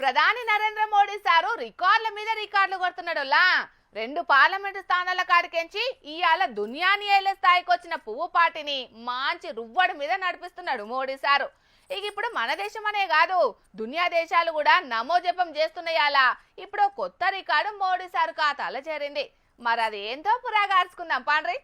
ప్రధాని నరేంద్ర మోడీ సారు రికార్డుల మీద రికార్డులు కొడుతున్నాడులా. 2 పార్లమెంటు స్థానాల కాడికెంచి ఇయాల దునియాని ఏలే స్థాయికి వచ్చిన పువ్వు పార్టీని మంచి రువ్వడి మీద నడిపిస్తున్నాడు మోడీ సారు. ఇప్పుడు మన దేశం అనే కాదు, దునియా దేశాలు కూడా నమో జపం చేస్తున్నాయాలా. ఇప్పుడు కొత్త రికార్డు మోడీ సారు ఖాతాలో చేరింది. మరి అది ఏంటో పురాగార్చుకుందాం పాండ్రి.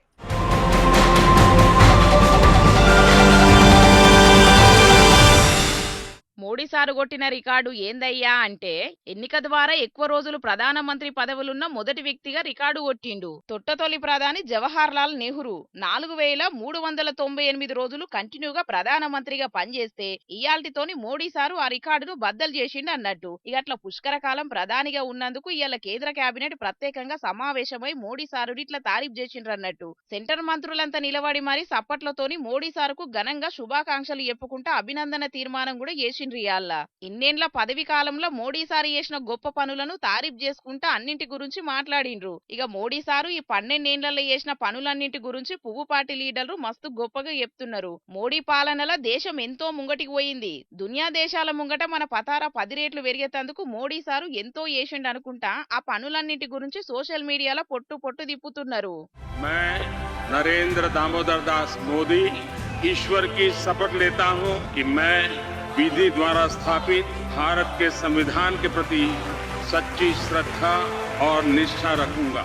మోడీ సారు కొట్టిన రికార్డు ఏందయ్యా అంటే, ఎన్నిక ద్వారా ఎక్కువ రోజులు ప్రధానమంత్రి పదవులున్న మొదటి వ్యక్తిగా రికార్డు కొట్టిండు. తొట్టతొలి ప్రధాని జవహర్ లాల్ నెహ్రూ 4398 రోజులు కంటిన్యూగా ప్రధానమంత్రిగా పనిచేస్తే ఇయాల్టితోని మోడీ సారు ఆ రికార్డును బద్దలు చేసిండు అన్నట్టు. అట్లా పుష్కర కాలం ప్రధానిగా ఉన్నందుకు ఇవాళ కేంద్ర కేబినెట్ ప్రత్యేకంగా సమావేశమై మోడీ సారు ఇట్లా తారీఫ్ చేసిండ్రు అన్నట్టు. సెంటర్ మంత్రులంతా నిలబడి మరి సప్పట్లతోని మోడీ సారుకు ఘనంగా శుభాకాంక్షలు చెప్పుకుంటా అభినందన తీర్మానం కూడా చేసిండ్రు. ఇన్నేండ్ల పదవి కాలంలో మోడీ సారు చేసిన గొప్ప పనులను తారీఫ్ చేసుకుంటా అన్నింటి గురించి మాట్లాడిండ్రు. మోడీ సారు ఈ 12 ఏళ్లలో చేసిన పనులన్నింటి గురించి పువ్వు పార్టీ లీడర్లు మస్తు గొప్పగా చెప్తున్నారు. మోడీ పాలనలో దేశం ఎంతో ముంగటికి పోయింది. దునియా దేశాల ముంగట మన పతారా 10 రేట్లు పెరిగేందుకు మోడీ సారు ఎంతో చేసిండు అనుకుంటా ఆ పనులన్నింటి గురించి సోషల్ మీడియాలో పొట్టు దిప్పుతున్నారు. नरेंद्र दामोदर दास मोदी ईश्वर की शपथ लेता हूं कि मैं विधि द्वारा स्थापित भारत के संविधान के प्रति सच्ची श्रद्धा और निष्ठा रखूंगा.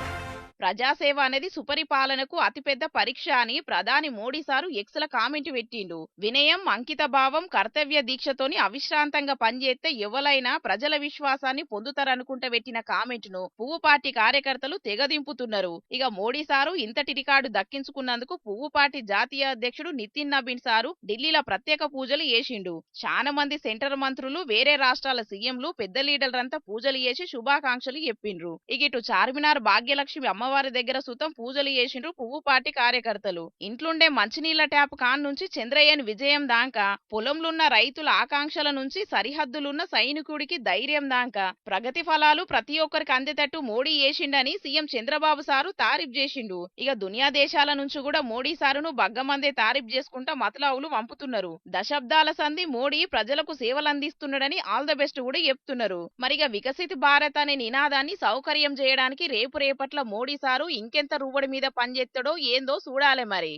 ప్రజాసేవ అనేది సుపరిపాలనకు అతిపెద్ద పరీక్ష అని ప్రధాని మోడీ సారు ఎక్స్ల కామెంట్ పెట్టిండు. వినయం, అంకిత భావం, కర్తవ్య దీక్షతోని అవిశ్రాంతంగా పనిచేస్తే ఎవరైనా ప్రజల విశ్వాసాన్ని పొందుతారనుకుంటా పెట్టిన కామెంట్ ను పువ్వు పార్టీ కార్యకర్తలు తెగదింపుతున్నారు. మోడీ సారు ఇంతటి రికార్డు దక్కించుకున్నందుకు పువ్వు పార్టీ జాతీయ అధ్యక్షుడు నితిన్ నబీన్ సారు ఢిల్లీలో ప్రత్యేక పూజలు చేసిండు. చాలా మంది సెంటర్ మంత్రులు, వేరే రాష్ట్రాల సీఎంలు, పెద్ద లీడర్లంతా పూజలు చేసి శుభాకాంక్షలు చెప్పిండ్రు. ఇటు చార్మినార్ భాగ్యలక్ష్మి అమ్మవారి దగ్గర సుతం పూజలు చేసిండ్రు పువ్వు పార్టీ కార్యకర్తలు. ఇంట్లుండే మంచినీళ్ల ట్యాప్ కాన్ నుంచి చంద్రయాన్ విజయం దాకా, పొలంలున్న రైతుల ఆకాంక్షల నుంచి సరిహద్దులున్న సైనికుడికి ధైర్యం దాకా ప్రగతి ఫలాలు ప్రతి ఒక్కరికి అందేటట్టు మోడీ చేసిండని సీఎం చంద్రబాబు సారు తారీఫ్ చేసిండు. దునియా దేశాల నుంచి కూడా మోడీ సారును బగ్గమందే తారీఫ్ చేసుకుంటా మతలావులు పంపుతున్నారు. దశాబ్దాల సంధి మోడీ ప్రజలకు సేవలందిస్తున్నాడని ఆల్ ద బెస్ట్ కూడా చెప్తున్నారు. మరిగా వికసిత్ భారత్ అనే నినాదాన్ని సౌకర్యం చేయడానికి రేపట్ల మోడీ సారు ఇంకెంత రువ్వడి మీద పనిచేస్తాడో ఏందో చూడాలి మరి.